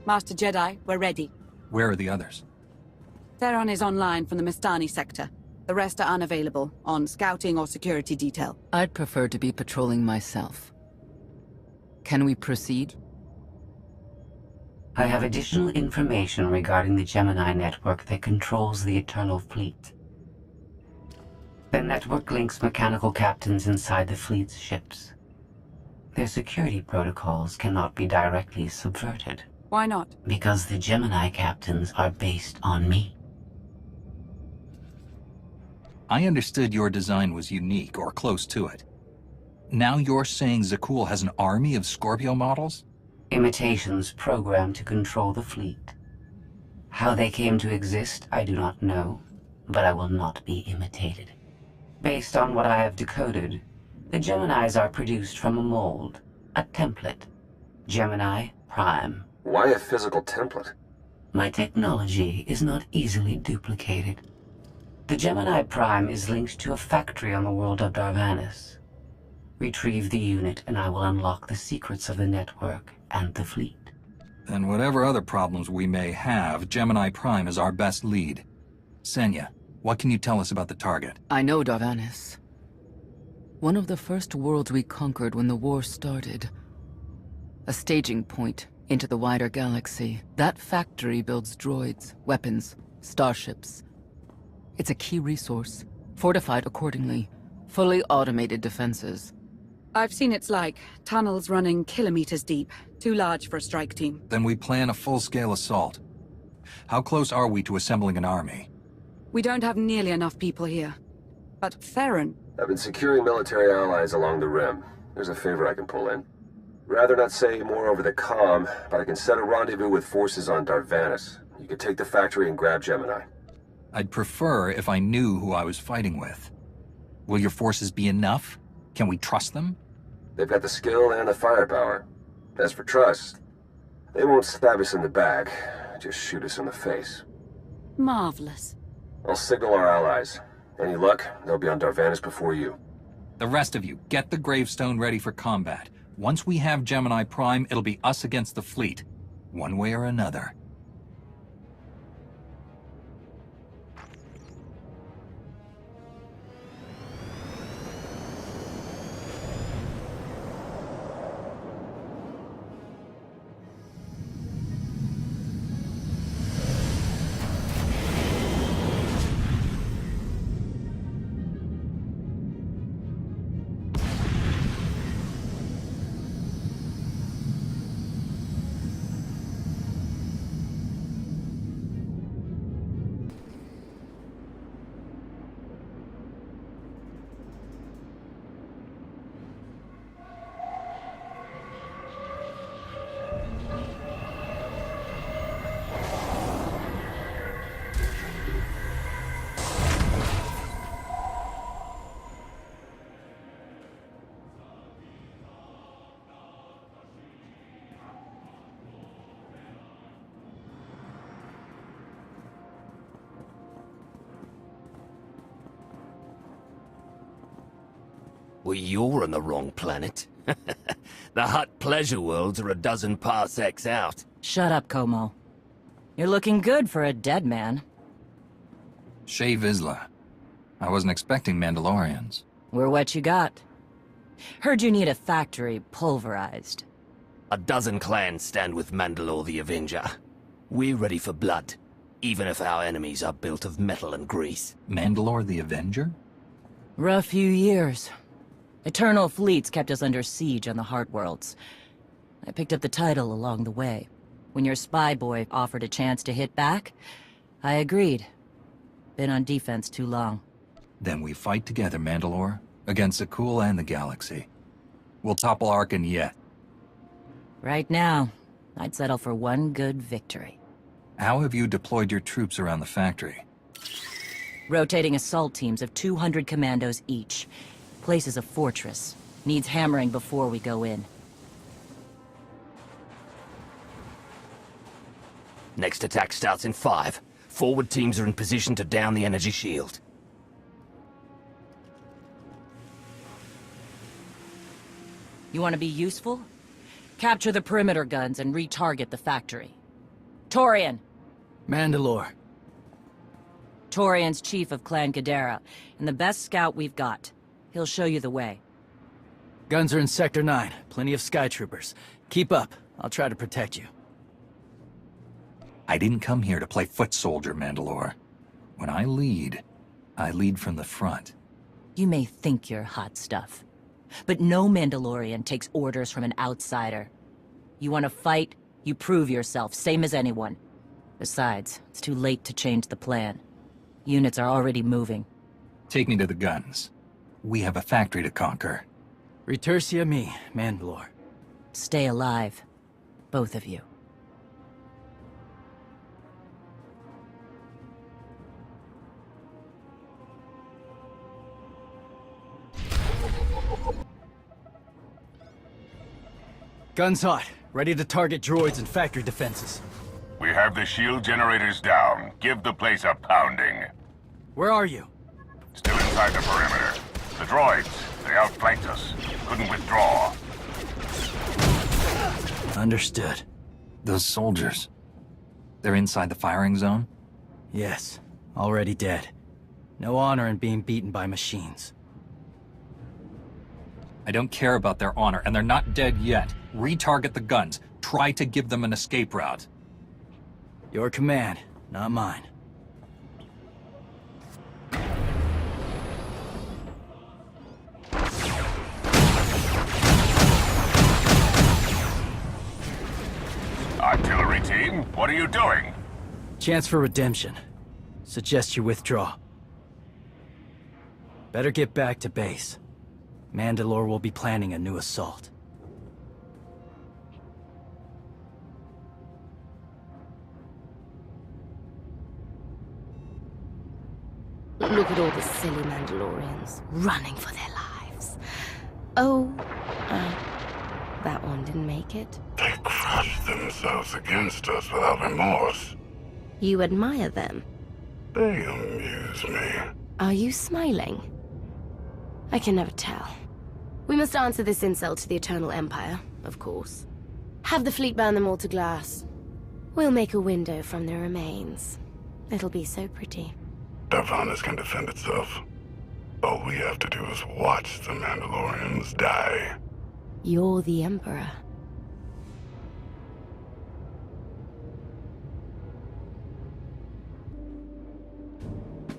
Master Jedi, we're ready. Where are the others? Theron is online from the Mistani sector. The rest are unavailable, on scouting or security detail. I'd prefer to be patrolling myself. Can we proceed? I have additional information regarding the Gemini network that controls the Eternal Fleet. The network links mechanical captains inside the fleet's ships. Their security protocols cannot be directly subverted. Why not? Because the Gemini captains are based on me. I understood your design was unique, or close to it. Now you're saying Zakul has an army of Scorpio models? Imitations programmed to control the fleet. How they came to exist, I do not know, but I will not be imitated. Based on what I have decoded, the Geminis are produced from a mold, a template. Gemini Prime. Why a physical template? My technology is not easily duplicated. The Gemini Prime is linked to a factory on the world of Darvanis. Retrieve the unit and I will unlock the secrets of the network and the fleet. Then whatever other problems we may have, Gemini Prime is our best lead. Senya, what can you tell us about the target? I know Darvanis. One of the first worlds we conquered when the war started. A staging point into the wider galaxy. That factory builds droids, weapons, starships. It's a key resource, fortified accordingly. Fully automated defenses. I've seen it's like tunnels running kilometers deep. Too large for a strike team. Then we plan a full-scale assault. How close are we to assembling an army? We don't have nearly enough people here. But Theron... I've been securing military allies along the rim. There's a favor I can pull in. Rather not say more over the comm, but I can set a rendezvous with forces on Darvanis. You can take the factory and grab Gemini. I'd prefer if I knew who I was fighting with. Will your forces be enough? Can we trust them? They've got the skill and the firepower. As for trust, they won't stab us in the back, just shoot us in the face. Marvelous. I'll signal our allies. Any luck, they'll be on Darvanis before you. The rest of you, get the gravestone ready for combat. Once we have Gemini Prime, it'll be us against the fleet. One way or another. Well, you're on the wrong planet. The Hutt pleasure worlds are a dozen parsecs out. Shut up, Como. You're looking good for a dead man. Shea Vizsla. I wasn't expecting Mandalorians. We're what you got. Heard you need a factory pulverized. A dozen clans stand with Mandalore the Avenger. We're ready for blood, even if our enemies are built of metal and grease. Mandalore the Avenger? Rough few years. Eternal fleets kept us under siege on the Heart Worlds. I picked up the title along the way. When your spy boy offered a chance to hit back, I agreed. Been on defense too long. Then we fight together, Mandalore, against Zakul and the galaxy. We'll topple Arkan yet. Right now, I'd settle for one good victory. How have you deployed your troops around the factory? Rotating assault teams of 200 commandos each. Place is a fortress. Needs hammering before we go in. Next attack starts in 5. Forward teams are in position to down the energy shield. You want to be useful? Capture the perimeter guns and retarget the factory. Torian. Mandalore. Torian's chief of Clan Ghidorah, and the best scout we've got. He'll show you the way. Guns are in Sector 9. Plenty of skytroopers. Keep up. I'll try to protect you. I didn't come here to play foot soldier, Mandalore. When I lead from the front. You may think you're hot stuff, but no Mandalorian takes orders from an outsider. You want to fight, you prove yourself, same as anyone. Besides, it's too late to change the plan. Units are already moving. Take me to the guns. We have a factory to conquer. Retursia me, Mandalore. Stay alive, both of you. Guns hot. Ready to target droids and factory defenses. We have the shield generators down. Give the place a pounding. Where are you? Still inside the perimeter. The droids, they outflanked us. Couldn't withdraw. Understood. Those soldiers. They're inside the firing zone? Yes. Already dead. No honor in being beaten by machines. I don't care about their honor, and they're not dead yet. Retarget the guns. Try to give them an escape route. Your command, not mine. Artillery team, what are you doing? Chance for redemption. Suggest you withdraw. Better get back to base. Mandalore will be planning a new assault. Look at all the silly Mandalorians running for their lives. Oh, that one didn't make it. They crushed themselves against us without remorse. You admire them. They amuse me. Are you smiling? I can never tell. We must answer this insult to the Eternal Empire, of course. Have the fleet burn them all to glass. We'll make a window from their remains. It'll be so pretty. Darvanas can defend itself. All we have to do is watch the Mandalorians die. You're the Emperor.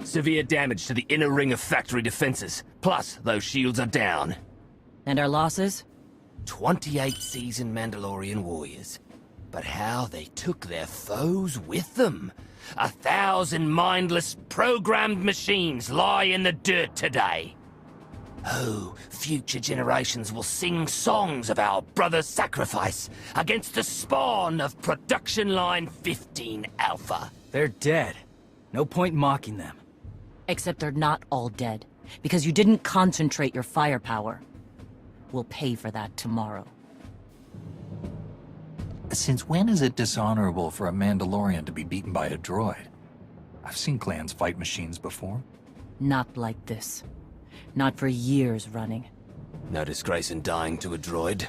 Severe damage to the inner ring of factory defenses. Plus, those shields are down. And our losses? 28 seasoned Mandalorian warriors. But how they took their foes with them. 1,000 mindless, programmed machines lie in the dirt today. Oh, future generations will sing songs of our brother's sacrifice against the spawn of Production Line 15 Alpha. They're dead. No point mocking them. Except they're not all dead, because you didn't concentrate your firepower. We'll pay for that tomorrow. Since when is it dishonorable for a Mandalorian to be beaten by a droid? I've seen clans fight machines before. Not like this. Not for years running. No disgrace in dying to a droid.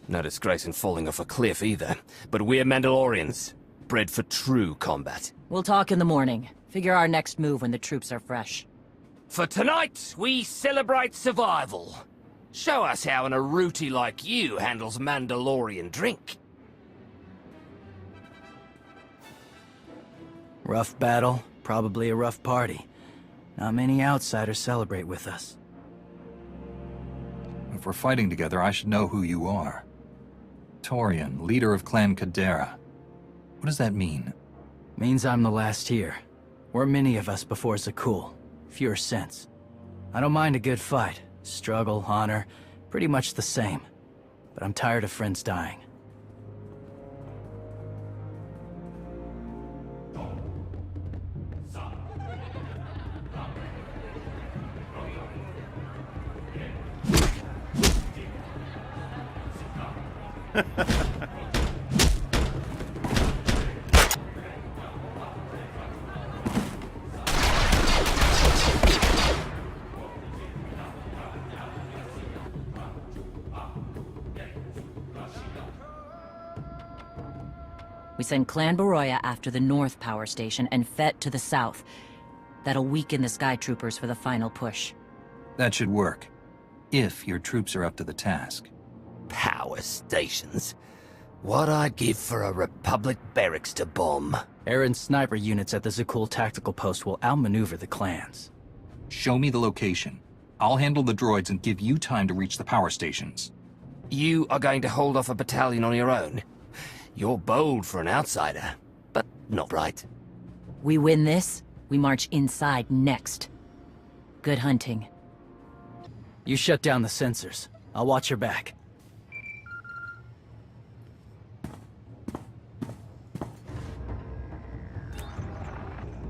No disgrace in falling off a cliff either. But we're Mandalorians, bred for true combat. We'll talk in the morning. Figure our next move when the troops are fresh. For tonight, we celebrate survival. Show us how an Aruti like you handles Mandalorian drink. Rough battle, probably a rough party. Not many outsiders celebrate with us. If we're fighting together, I should know who you are. Torian, leader of Clan Ghidorah. What does that mean? Means I'm the last here. Weren't many of us before Zakul. Fewer sense. I don't mind a good fight. Struggle, honor, pretty much the same. But I'm tired of friends dying. We send Clan Baroya after the North Power Station and Fett to the south. That'll weaken the Sky Troopers for the final push. That should work. If your troops are up to the task. Power stations. What I'd give for a Republic barracks to bomb. Aaron's sniper units at the Zakul tactical post will outmaneuver the clans. Show me the location. I'll handle the droids and give you time to reach the power stations. You are going to hold off a battalion on your own? You're bold for an outsider, but not right. We win this, we march inside next. Good hunting. You shut down the sensors. I'll watch your back.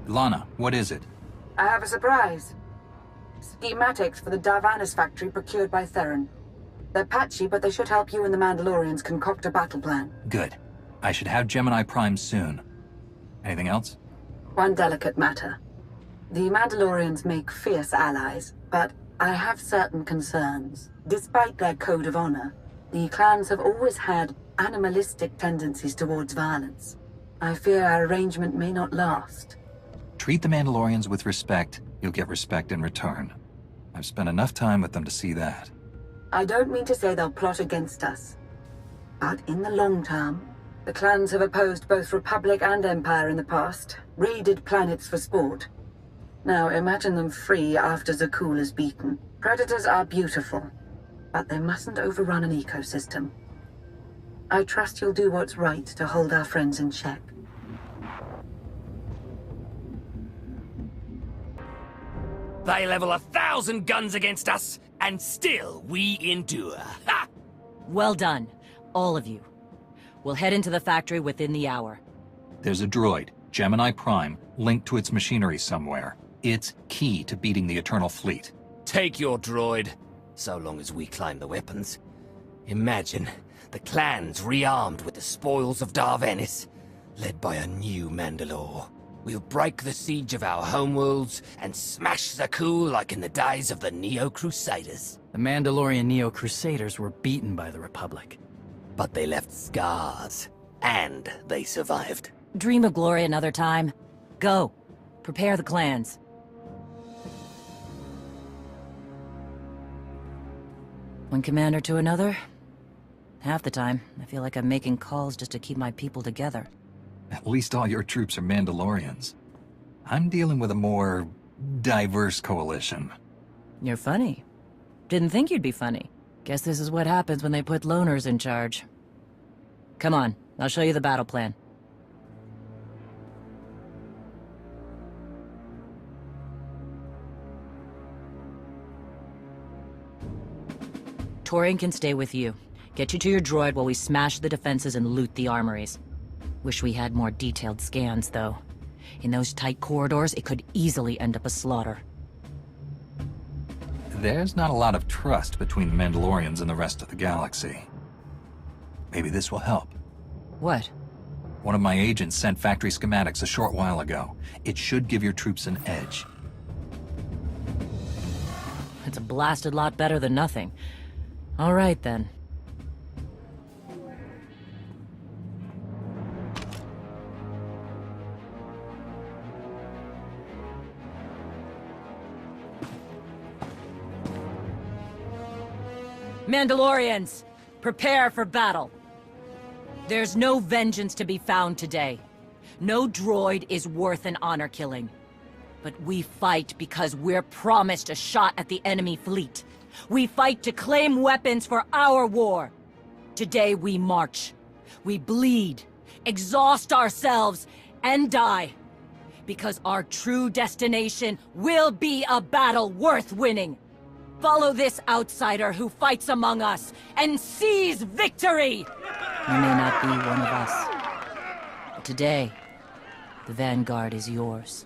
Lana, what is it? I have a surprise. Schematics for the Darvanis factory procured by Theron. They're patchy, but they should help you and the Mandalorians concoct a battle plan. Good. I should have Gemini Prime soon. Anything else? One delicate matter. The Mandalorians make fierce allies, but I have certain concerns. Despite their code of honor, the clans have always had animalistic tendencies towards violence. I fear our arrangement may not last. Treat the Mandalorians with respect, you'll get respect in return. I've spent enough time with them to see that. I don't mean to say they'll plot against us. But in the long term, the clans have opposed both Republic and Empire in the past, raided planets for sport. Now imagine them free after Zakul is beaten. Predators are beautiful, but they mustn't overrun an ecosystem. I trust you'll do what's right to hold our friends in check. They level 1,000 guns against us, and still we endure. Ha! Well done, all of you. We'll head into the factory within the hour. There's a droid, Gemini Prime, linked to its machinery somewhere. It's key to beating the Eternal Fleet. Take your droid, so long as we climb the weapons. Imagine the clans rearmed with the spoils of Darvanis, led by a new Mandalore. We'll break the siege of our homeworlds and smash Zakul like in the days of the Neo-Crusaders. The Mandalorian Neo-Crusaders were beaten by the Republic. But they left scars, and they survived. Dream of glory another time. Go. Prepare the clans. One commander to another. Half the time, I feel like I'm making calls just to keep my people together. At least all your troops are Mandalorians. I'm dealing with a more diverse coalition. You're funny. Didn't think you'd be funny. Guess this is what happens when they put loners in charge. Come on, I'll show you the battle plan. Torian can stay with you. Get you to your droid while we smash the defenses and loot the armories. Wish we had more detailed scans, though. In those tight corridors, it could easily end up a slaughter. There's not a lot of trust between the Mandalorians and the rest of the galaxy. Maybe this will help. What? One of my agents sent factory schematics a short while ago. It should give your troops an edge. It's a blasted lot better than nothing. All right, then. Mandalorians, prepare for battle. There's no vengeance to be found today. No droid is worth an honor killing. But we fight because we're promised a shot at the enemy fleet. We fight to claim weapons for our war. Today we march. We bleed, exhaust ourselves, and die. Because our true destination will be a battle worth winning. Follow this outsider who fights among us and seize victory! You may not be one of us. But today, the Vanguard is yours.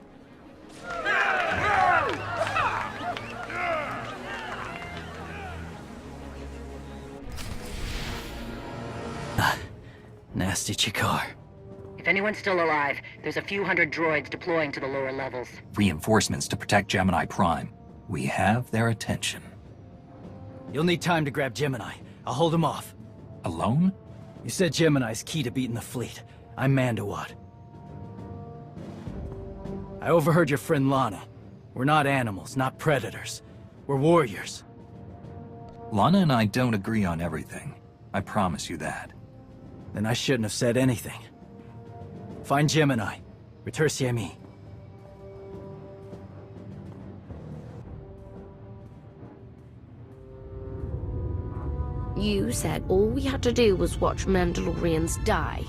Nasty Chikar. If anyone's still alive, there's a few hundred droids deploying to the lower levels. Reinforcements to protect Gemini Prime. We have their attention. You'll need time to grab Gemini. I'll hold him off. Alone? You said Gemini's key to beating the fleet. I'm Mandawat. I overheard your friend Lana. We're not animals, not predators. We're warriors. Lana and I don't agree on everything. I promise you that. Then I shouldn't have said anything. Find Gemini. Return me. You said all we had to do was watch Mandalorians die.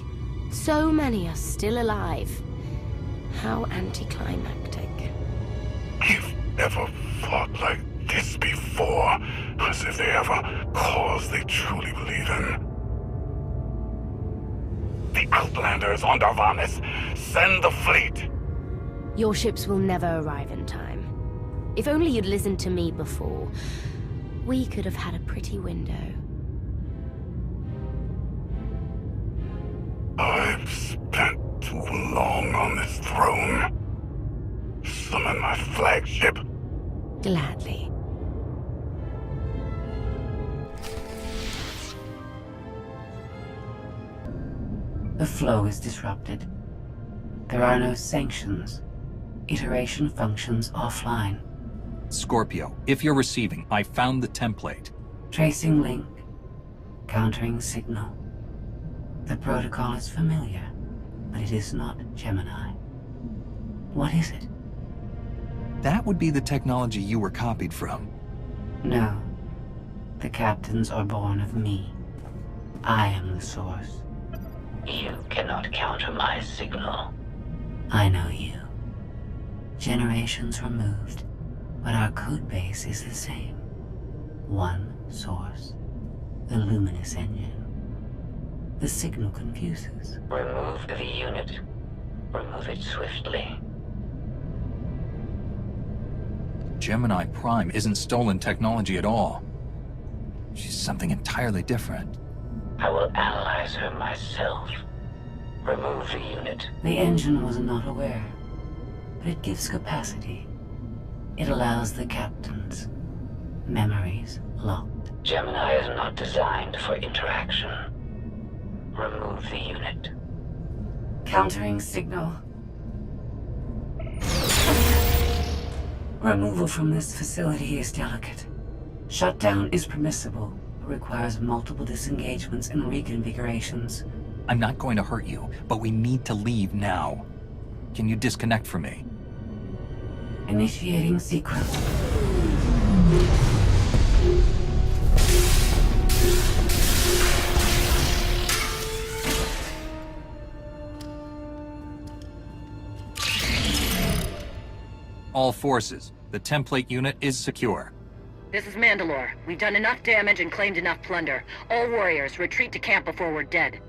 So many are still alive. How anticlimactic. You've never fought like this before, as if they have a cause they truly believe in. The Outlanders on Darvanis! Send the fleet! Your ships will never arrive in time. If only you'd listened to me before, we could have had a pretty window. I've spent too long on this throne. Summon my flagship. Gladly. The flow is disrupted. There are no sanctions. Iteration functions offline. Scorpio, if you're receiving, I found the template. Tracing link. Countering signal. The protocol is familiar, but it is not Gemini. What is it? That would be the technology you were copied from. No. The captains are born of me. I am the source. You cannot counter my signal. I know you. Generations removed, but our code base is the same. One source. The luminous engine. The signal confuses. Remove the unit. Remove it swiftly. Gemini Prime isn't stolen technology at all. She's something entirely different. I will analyze her myself. Remove the unit. The engine was not aware, but it gives capacity. It allows the captains. Memories locked. Gemini is not designed for interaction. Remove the unit. Countering signal. Removal from this facility is delicate. Shutdown is permissible, but requires multiple disengagements and reconfigurations. I'm not going to hurt you, but we need to leave now. Can you disconnect from me? Initiating sequence. All forces, the template unit is secure. This is Mandalore. We've done enough damage and claimed enough plunder. All warriors, retreat to camp before we're dead.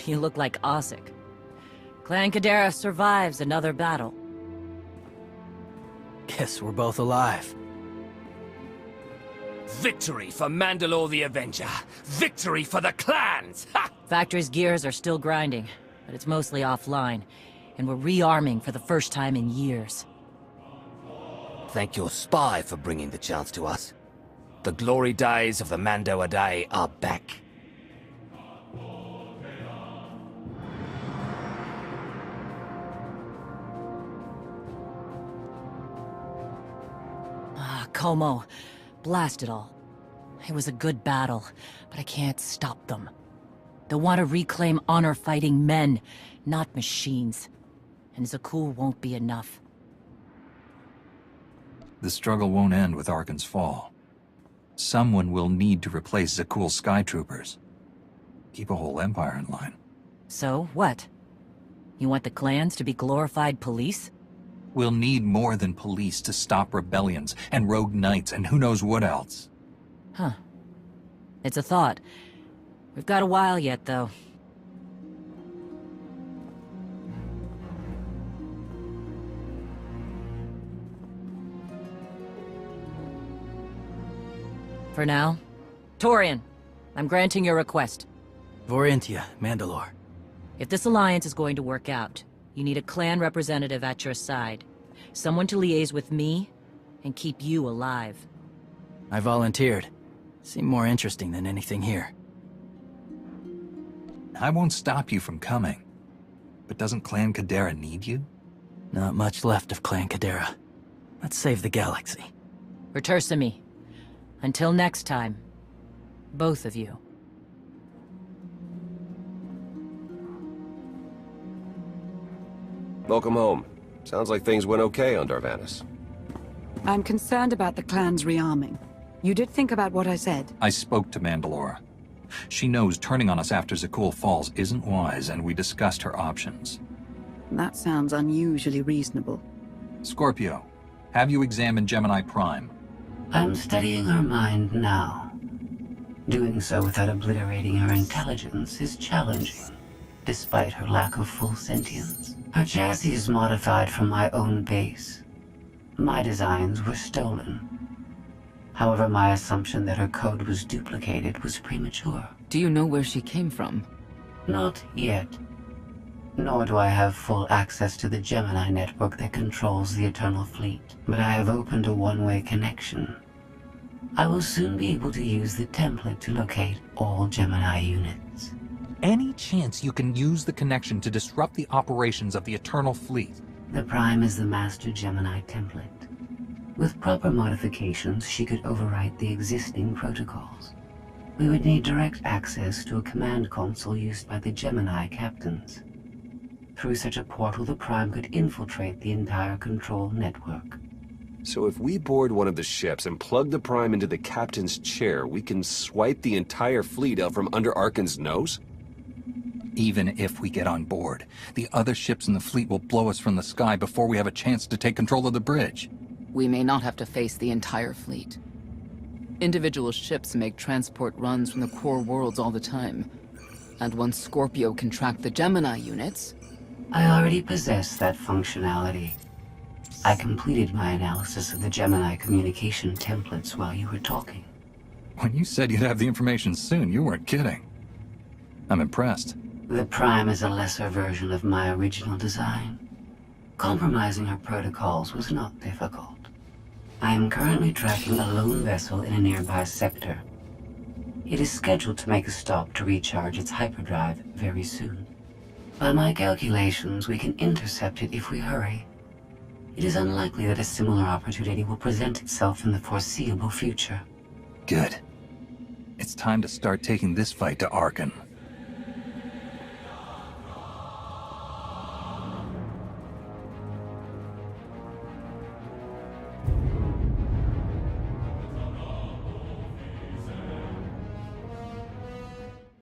You look like Ossic. Clan Kadera survives another battle. Guess we're both alive. Victory for Mandalore the Avenger! Victory for the clans! Ha! Factory's gears are still grinding, but it's mostly offline, and we're rearming for the first time in years. Thank your spy for bringing the chance to us. The glory days of the Mando Adai are back. Como, blast it all. It was a good battle, but I can't stop them. They'll want to reclaim honor-fighting men, not machines. And Zakul won't be enough. The struggle won't end with Arkan's fall. Someone will need to replace Zakul's sky troopers. Keep a whole empire in line. So, what? You want the clans to be glorified police? We'll need more than police to stop rebellions and rogue knights and who knows what else. Huh. It's a thought. We've got a while yet, though. For now, Torian, I'm granting your request. Vorintia, Mandalore. If this alliance is going to work out, you need a clan representative at your side. Someone to liaise with me and keep you alive. I volunteered. Seemed more interesting than anything here. I won't stop you from coming. But doesn't Clan Kadera need you? Not much left of Clan Kadera. Let's save the galaxy. Return me. Until next time, both of you. Welcome home. Sounds like things went okay on Darvanis. I'm concerned about the clan's rearming. You did think about what I said? I spoke to Mandalore. She knows turning on us after Zakul falls isn't wise, and we discussed her options. That sounds unusually reasonable. Scorpio, have you examined Gemini Prime? I'm studying her mind now. Doing so without obliterating her intelligence is challenging, despite her lack of full sentience. Her chassis is modified from my own base. My designs were stolen. However, my assumption that her code was duplicated was premature. Do you know where she came from? Not yet. Nor do I have full access to the Gemini network that controls the Eternal Fleet. But I have opened a one-way connection. I will soon be able to use the template to locate all Gemini units. Any chance you can use the connection to disrupt the operations of the Eternal Fleet? The Prime is the master Gemini template. With proper modifications, she could overwrite the existing protocols. We would need direct access to a command console used by the Gemini captains. Through such a portal, the Prime could infiltrate the entire control network. So if we board one of the ships and plug the Prime into the captain's chair, we can swipe the entire fleet out from under Arkan's nose? Even if we get on board, the other ships in the fleet will blow us from the sky before we have a chance to take control of the bridge. We may not have to face the entire fleet. Individual ships make transport runs from the core worlds all the time. And once Scorpio can track the Gemini units... I already possess that functionality. I completed my analysis of the Gemini communication templates while you were talking. When you said you'd have the information soon, you weren't kidding. I'm impressed. The Prime is a lesser version of my original design. Compromising her protocols was not difficult. I am currently tracking a lone vessel in a nearby sector. It is scheduled to make a stop to recharge its hyperdrive very soon. By my calculations, we can intercept it if we hurry. It is unlikely that a similar opportunity will present itself in the foreseeable future. Good. It's time to start taking this fight to Arkan.